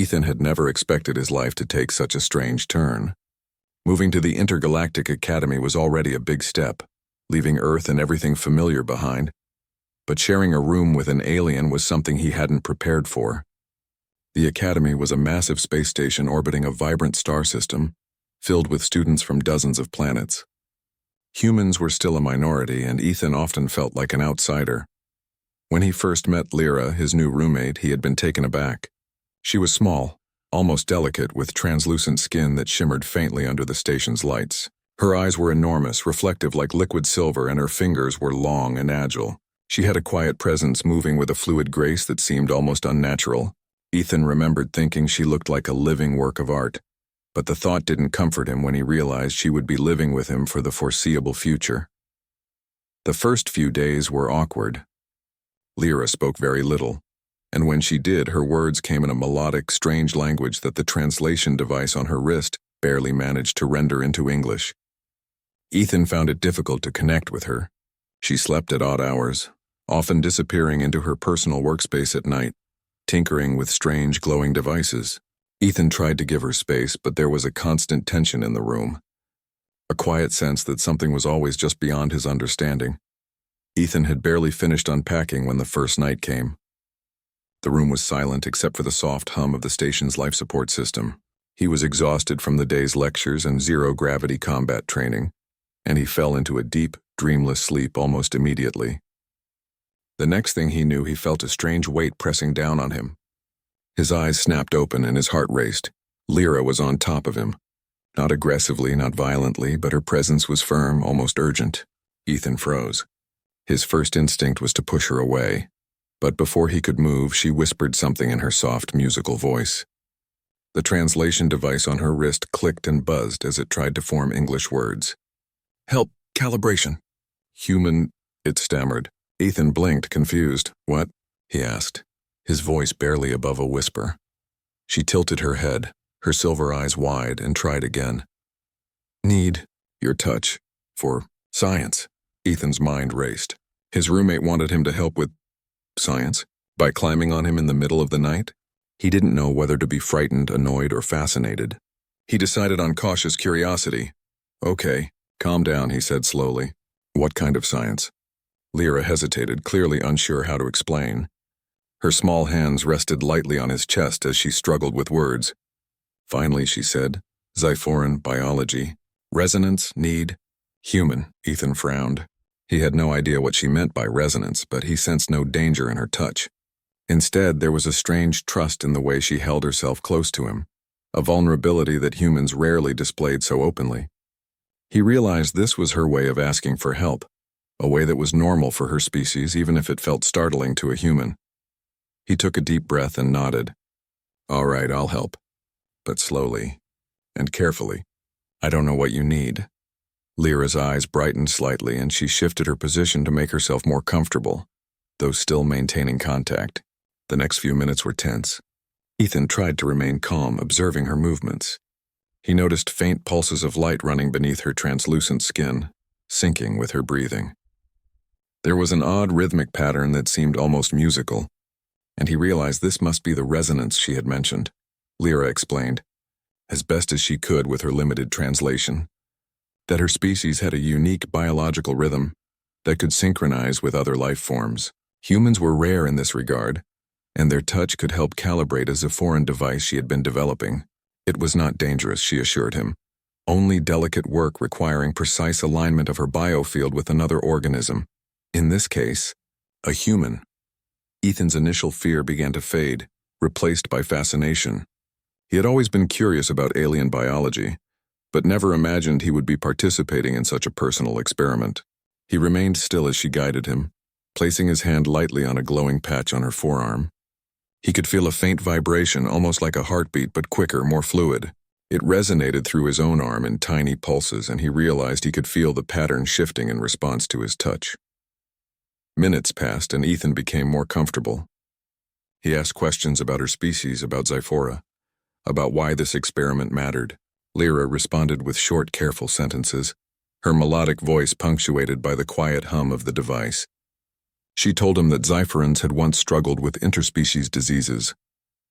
Ethan had never expected his life to take such a strange turn. Moving to the Intergalactic Academy was already a big step, leaving Earth and everything familiar behind. But sharing a room with an alien was something he hadn't prepared for. The Academy was a massive space station orbiting a vibrant star system, filled with students from dozens of planets. Humans were still a minority, and Ethan often felt like an outsider. When he first met Lyra, his new roommate, he had been taken aback. She was small, almost delicate, with translucent skin that shimmered faintly under the station's lights. Her eyes were enormous, reflective like liquid silver, and her fingers were long and agile. She had a quiet presence, moving with a fluid grace that seemed almost unnatural. Ethan remembered thinking she looked like a living work of art. But the thought didn't comfort him when he realized she would be living with him for the foreseeable future. The first few days were awkward. Lyra spoke very little, and when she did, her words came in a melodic, strange language that the translation device on her wrist barely managed to render into English. Ethan found it difficult to connect with her. She slept at odd hours, often disappearing into her personal workspace at night, tinkering with strange glowing devices. Ethan tried to give her space, but there was a constant tension in the room, a quiet sense that something was always just beyond his understanding. Ethan had barely finished unpacking when the first night came. The room was silent except for the soft hum of the station's life support system. He was exhausted from the day's lectures and zero-gravity combat training, and he fell into a deep, dreamless sleep almost immediately. The next thing he knew, he felt a strange weight pressing down on him. His eyes snapped open and his heart raced. Lyra was on top of him. Not aggressively, not violently, but her presence was firm, almost urgent. Ethan froze. His first instinct was to push her away, but before he could move, she whispered something in her soft, musical voice. The translation device on her wrist clicked and buzzed as it tried to form English words. "Help, calibration." "Human," it stammered. Ethan blinked, confused. "What?" he asked, his voice barely above a whisper. She tilted her head, her silver eyes wide, and tried again. "Need your touch for science." Ethan's mind raced. His roommate wanted him to help with science by climbing on him in the middle of the night. He didn't know whether to be frightened, annoyed, or fascinated. He decided on cautious curiosity. "Okay, calm down," he said slowly. "What kind of science?" Lyra hesitated, clearly unsure how to explain. Her small hands rested lightly on his chest as she struggled with words. Finally, she said, "Xiphoran biology. Resonance, need, human." Ethan frowned. He had no idea what she meant by resonance, but he sensed no danger in her touch. Instead, there was a strange trust in the way she held herself close to him, a vulnerability that humans rarely displayed so openly. He realized this was her way of asking for help, a way that was normal for her species, even if it felt startling to a human. He took a deep breath and nodded. "All right, I'll help, but slowly and carefully. I don't know what you need." Lyra's eyes brightened slightly, and she shifted her position to make herself more comfortable, though still maintaining contact. The next few minutes were tense. Ethan tried to remain calm, observing her movements. He noticed faint pulses of light running beneath her translucent skin, syncing with her breathing. There was an odd rhythmic pattern that seemed almost musical, and he realized this must be the resonance she had mentioned. Lyra explained, as best as she could with her limited translation, that her species had a unique biological rhythm that could synchronize with other life forms. Humans were rare in this regard, and their touch could help calibrate a Xiphoran device she had been developing. It was not dangerous, she assured him, only delicate work requiring precise alignment of her biofield with another organism. In this case, a human. Ethan's initial fear began to fade, replaced by fascination. He had always been curious about alien biology, but never imagined he would be participating in such a personal experiment. He remained still as she guided him, placing his hand lightly on a glowing patch on her forearm. He could feel a faint vibration, almost like a heartbeat, but quicker, more fluid. It resonated through his own arm in tiny pulses, and he realized he could feel the pattern shifting in response to his touch. Minutes passed, and Ethan became more comfortable. He asked questions about her species, about Xiphora, about why this experiment mattered. Lyra responded with short, careful sentences, her melodic voice punctuated by the quiet hum of the device. She told him that Xiphorans had once struggled with interspecies diseases,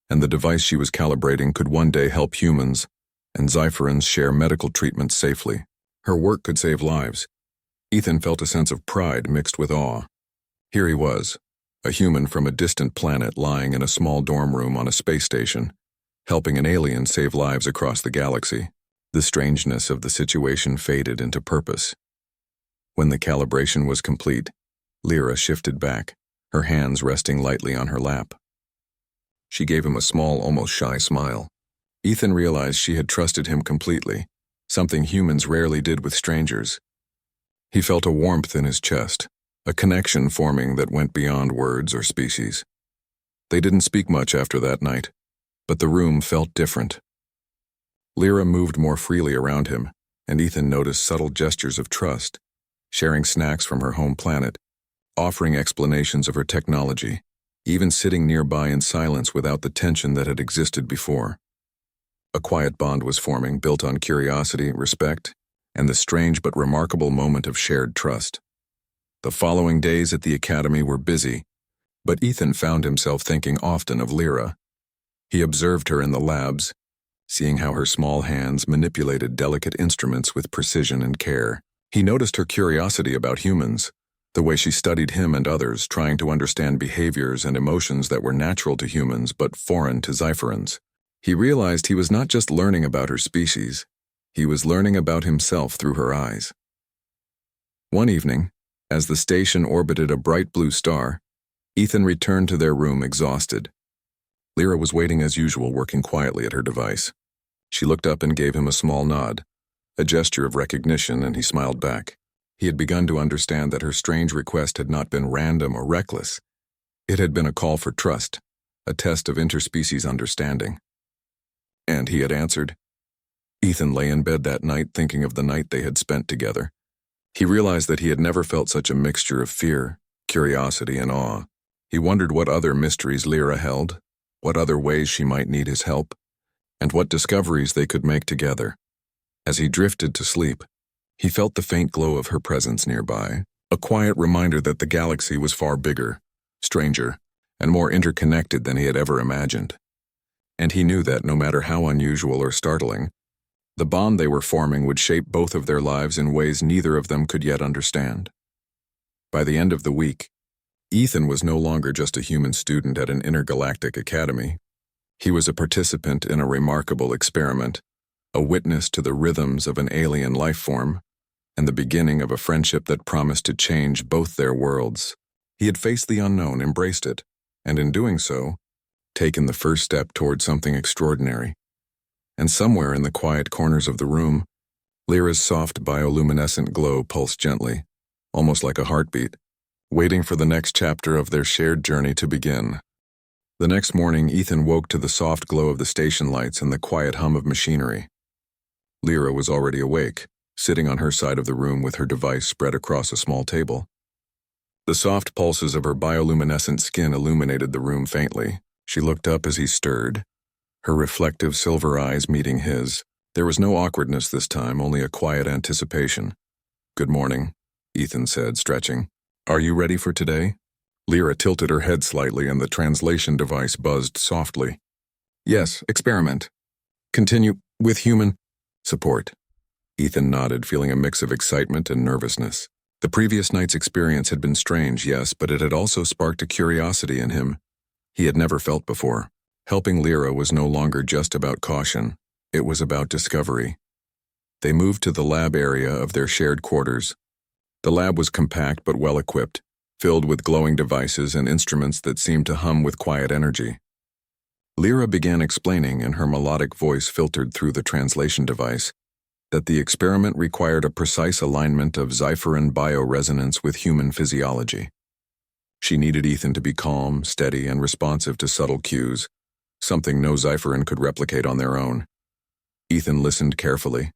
and the device she was calibrating could one day help humans and Zypherans share medical treatment safely. Her work could save lives. Ethan felt a sense of pride mixed with awe. Here he was, a human from a distant planet lying in a small dorm room on a space station, helping an alien save lives across the galaxy. The strangeness of the situation faded into purpose. When the calibration was complete, Lyra shifted back, her hands resting lightly on her lap. She gave him a small, almost shy smile. Ethan realized she had trusted him completely, something humans rarely did with strangers. He felt a warmth in his chest, a connection forming that went beyond words or species. They didn't speak much after that night, but the room felt different. Lyra moved more freely around him, and Ethan noticed subtle gestures of trust, sharing snacks from her home planet, offering explanations of her technology, even sitting nearby in silence without the tension that had existed before. A quiet bond was forming, built on curiosity, respect, and the strange but remarkable moment of shared trust. The following days at the academy were busy, but Ethan found himself thinking often of Lyra. He observed her in the labs, seeing how her small hands manipulated delicate instruments with precision and care. He noticed her curiosity about humans, the way she studied him and others, trying to understand behaviors and emotions that were natural to humans but foreign to Zypherans. He realized he was not just learning about her species, he was learning about himself through her eyes. One evening, as the station orbited a bright blue star, Ethan returned to their room exhausted. Lyra was waiting as usual, working quietly at her device. She looked up and gave him a small nod, a gesture of recognition, and he smiled back. He had begun to understand that her strange request had not been random or reckless. It had been a call for trust, a test of interspecies understanding. And he had answered. Ethan lay in bed that night thinking of the night they had spent together. He realized that he had never felt such a mixture of fear, curiosity, and awe. He wondered what other mysteries Lyra held, what other ways she might need his help, and what discoveries they could make together. As he drifted to sleep, he felt the faint glow of her presence nearby, a quiet reminder that the galaxy was far bigger, stranger, and more interconnected than he had ever imagined. And he knew that no matter how unusual or startling, the bond they were forming would shape both of their lives in ways neither of them could yet understand. By the end of the week, Ethan was no longer just a human student at an intergalactic academy. He was a participant in a remarkable experiment, a witness to the rhythms of an alien life form, and the beginning of a friendship that promised to change both their worlds. He had faced the unknown, embraced it, and in doing so, taken the first step toward something extraordinary. And somewhere in the quiet corners of the room, Lyra's soft bioluminescent glow pulsed gently, almost like a heartbeat, waiting for the next chapter of their shared journey to begin. The next morning, Ethan woke to the soft glow of the station lights and the quiet hum of machinery. Lyra was already awake, sitting on her side of the room with her device spread across a small table. The soft pulses of her bioluminescent skin illuminated the room faintly. She looked up as he stirred, her reflective silver eyes meeting his. There was no awkwardness this time, only a quiet anticipation. "Good morning," Ethan said, stretching. "Are you ready for today?" Lyra tilted her head slightly and the translation device buzzed softly. "Yes, experiment. Continue with human support." Ethan nodded, feeling a mix of excitement and nervousness. The previous night's experience had been strange, yes, but it had also sparked a curiosity in him he had never felt before. Helping Lyra was no longer just about caution, it was about discovery. They moved to the lab area of their shared quarters. The lab was compact but well-equipped, filled with glowing devices and instruments that seemed to hum with quiet energy. Lyra began explaining, and her melodic voice filtered through the translation device, that the experiment required a precise alignment of Zypheran bioresonance with human physiology. She needed Ethan to be calm, steady, and responsive to subtle cues, something no Zypheran could replicate on their own. Ethan listened carefully.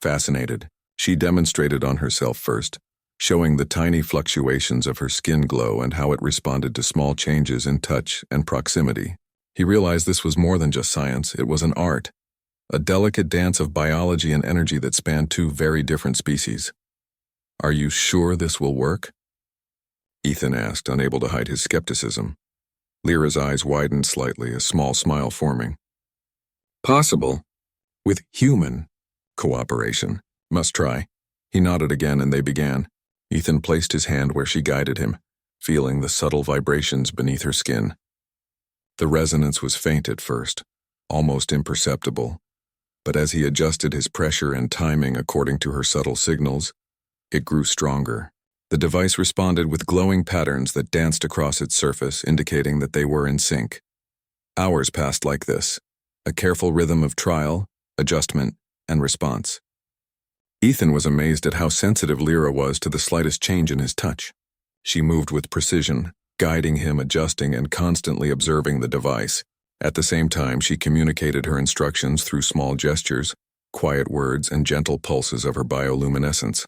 Fascinated, she demonstrated on herself first, showing the tiny fluctuations of her skin glow and how it responded to small changes in touch and proximity. He realized this was more than just science, it was an art, a delicate dance of biology and energy that spanned two very different species. "Are you sure this will work?" Ethan asked, unable to hide his skepticism. Lyra's eyes widened slightly, a small smile forming. Possible. With human cooperation. Must try. He nodded again and they began. Ethan placed his hand where she guided him, feeling the subtle vibrations beneath her skin. The resonance was faint at first, almost imperceptible, but as he adjusted his pressure and timing according to her subtle signals, it grew stronger. The device responded with glowing patterns that danced across its surface, indicating that they were in sync. Hours passed like this, a careful rhythm of trial, adjustment, and response. Ethan was amazed at how sensitive Lyra was to the slightest change in his touch. She moved with precision, guiding him, adjusting, and constantly observing the device. At the same time, she communicated her instructions through small gestures, quiet words, and gentle pulses of her bioluminescence.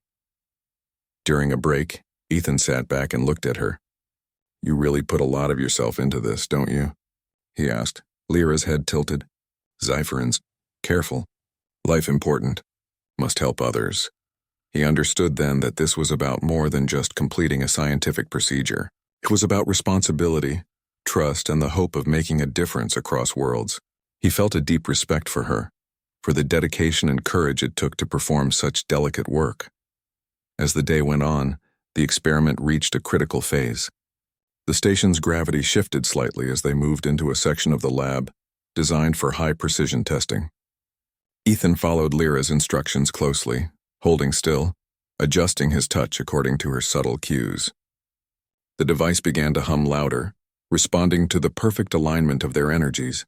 During a break, Ethan sat back and looked at her. "You really put a lot of yourself into this, don't you?" he asked. Lyra's head tilted. Zypherins. Careful. Life important. Must help others. He understood then that this was about more than just completing a scientific procedure. It was about responsibility, trust, and the hope of making a difference across worlds. He felt a deep respect for her, for the dedication and courage it took to perform such delicate work. As the day went on, the experiment reached a critical phase. The station's gravity shifted slightly as they moved into a section of the lab designed for high-precision testing. Ethan followed Lyra's instructions closely, holding still, adjusting his touch according to her subtle cues. The device began to hum louder, responding to the perfect alignment of their energies.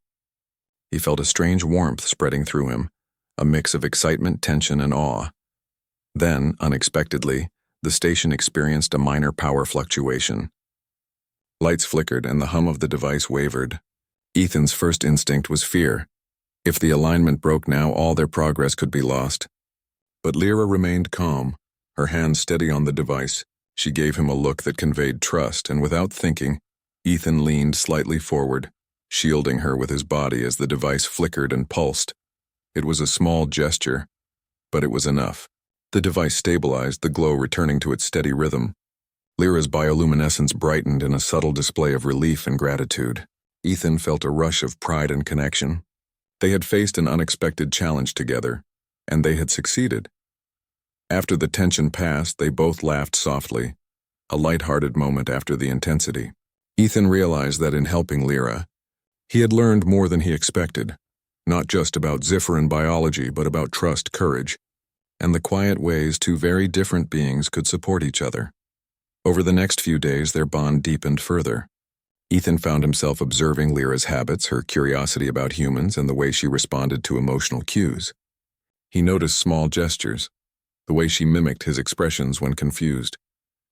He felt a strange warmth spreading through him, a mix of excitement, tension, and awe. Then, unexpectedly, the station experienced a minor power fluctuation. Lights flickered and the hum of the device wavered. Ethan's first instinct was fear. If the alignment broke now, all their progress could be lost. But Lyra remained calm, her hand steady on the device. She gave him a look that conveyed trust, and without thinking, Ethan leaned slightly forward, shielding her with his body as the device flickered and pulsed. It was a small gesture, but it was enough. The device stabilized, the glow returning to its steady rhythm. Lyra's bioluminescence brightened in a subtle display of relief and gratitude. Ethan felt a rush of pride and connection. They had faced an unexpected challenge together, and they had succeeded. After the tension passed, they both laughed softly, a light-hearted moment after the intensity. Ethan realized that in helping Lyra, he had learned more than he expected, not just about Zifferin biology, but about trust, courage, and the quiet ways two very different beings could support each other. Over the next few days, their bond deepened further. Ethan found himself observing Lyra's habits, her curiosity about humans, and the way she responded to emotional cues. He noticed small gestures, the way she mimicked his expressions when confused,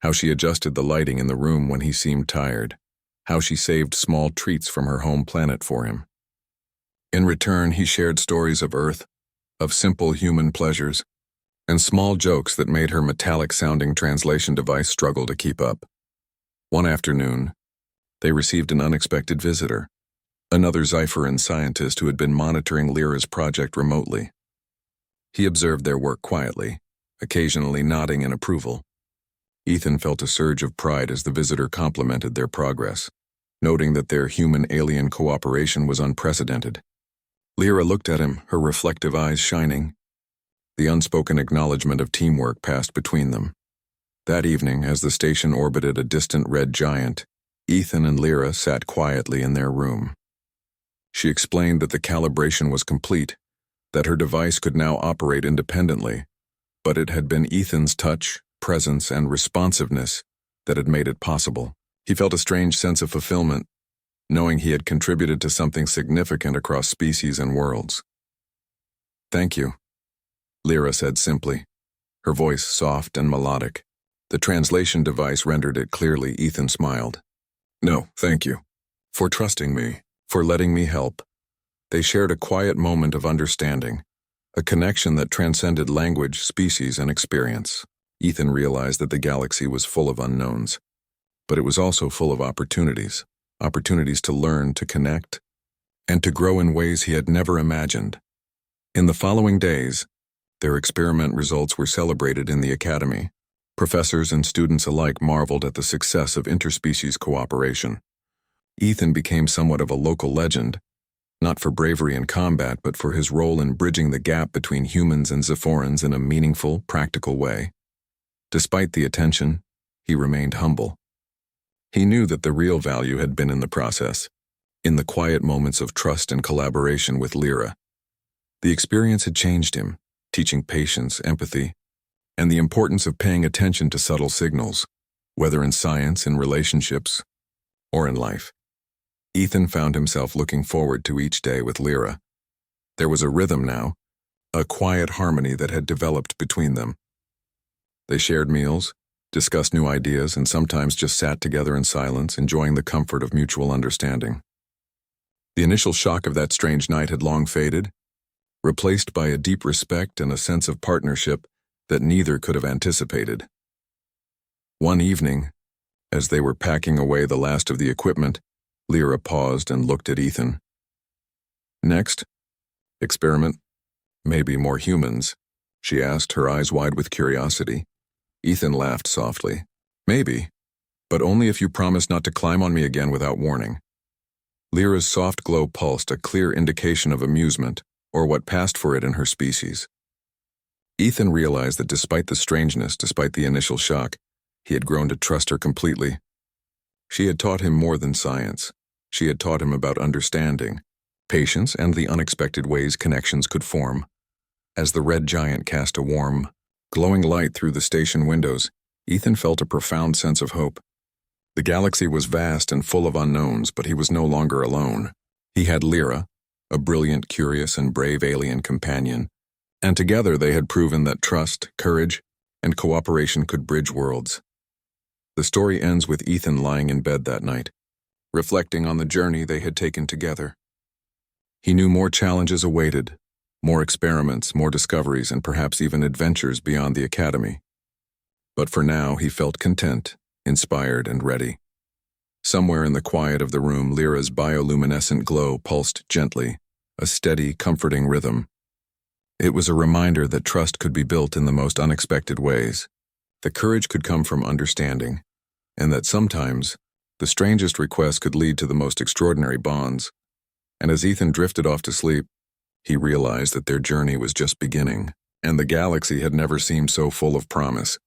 how she adjusted the lighting in the room when he seemed tired, how she saved small treats from her home planet for him. In return, he shared stories of Earth, of simple human pleasures, and small jokes that made her metallic-sounding translation device struggle to keep up. One afternoon, they received an unexpected visitor, another Zypherin scientist who had been monitoring Lyra's project remotely. He observed their work quietly, occasionally nodding in approval. Ethan felt a surge of pride as the visitor complimented their progress, noting that their human-alien cooperation was unprecedented. Lyra looked at him, her reflective eyes shining. The unspoken acknowledgement of teamwork passed between them. That evening, as the station orbited a distant red giant, Ethan and Lyra sat quietly in their room. She explained that the calibration was complete, that her device could now operate independently, but it had been Ethan's touch, presence, and responsiveness that had made it possible. He felt a strange sense of fulfillment, knowing he had contributed to something significant across species and worlds. "Thank you," Lyra said simply, her voice soft and melodic. The translation device rendered it clearly. Ethan smiled. "No, thank you. For trusting me, for letting me help." They shared a quiet moment of understanding, a connection that transcended language, species, and experience. Ethan realized that the galaxy was full of unknowns, but it was also full of opportunities to learn, to connect, and to grow in ways he had never imagined. In the following days, their experiment results were celebrated in the academy. Professors and students alike marveled at the success of interspecies cooperation. Ethan became somewhat of a local legend, not for bravery in combat, but for his role in bridging the gap between humans and Zephorans in a meaningful, practical way. Despite the attention, he remained humble. He knew that the real value had been in the process, in the quiet moments of trust and collaboration with Lyra. The experience had changed him, teaching patience, empathy, and the importance of paying attention to subtle signals, whether in science, in relationships, or in life. Ethan found himself looking forward to each day with Lyra. There was a rhythm now, a quiet harmony that had developed between them. They shared meals, discussed new ideas, and sometimes just sat together in silence, enjoying the comfort of mutual understanding. The initial shock of that strange night had long faded, replaced by a deep respect and a sense of partnership that neither could have anticipated. One evening, as they were packing away the last of the equipment, Lyra paused and looked at Ethan. "Next? Experiment? Maybe more humans?" she asked, her eyes wide with curiosity. Ethan laughed softly. "Maybe, but only if you promise not to climb on me again without warning." Lyra's soft glow pulsed, a clear indication of amusement, or what passed for it in her species. Ethan realized that despite the strangeness, despite the initial shock, he had grown to trust her completely. She had taught him more than science. She had taught him about understanding, patience, and the unexpected ways connections could form. As the red giant cast a warm, glowing light through the station windows, Ethan felt a profound sense of hope. The galaxy was vast and full of unknowns, but he was no longer alone. He had Lyra, a brilliant, curious, and brave alien companion, and together they had proven that trust, courage, and cooperation could bridge worlds. The story ends with Ethan lying in bed that night, reflecting on the journey they had taken together. He knew more challenges awaited, more experiments, more discoveries, and perhaps even adventures beyond the academy. But for now, he felt content, inspired, and ready. Somewhere in the quiet of the room, Lyra's bioluminescent glow pulsed gently, a steady, comforting rhythm. It was a reminder that trust could be built in the most unexpected ways, that courage could come from understanding, and that sometimes the strangest requests could lead to the most extraordinary bonds. And as Ethan drifted off to sleep, he realized that their journey was just beginning, and the galaxy had never seemed so full of promise.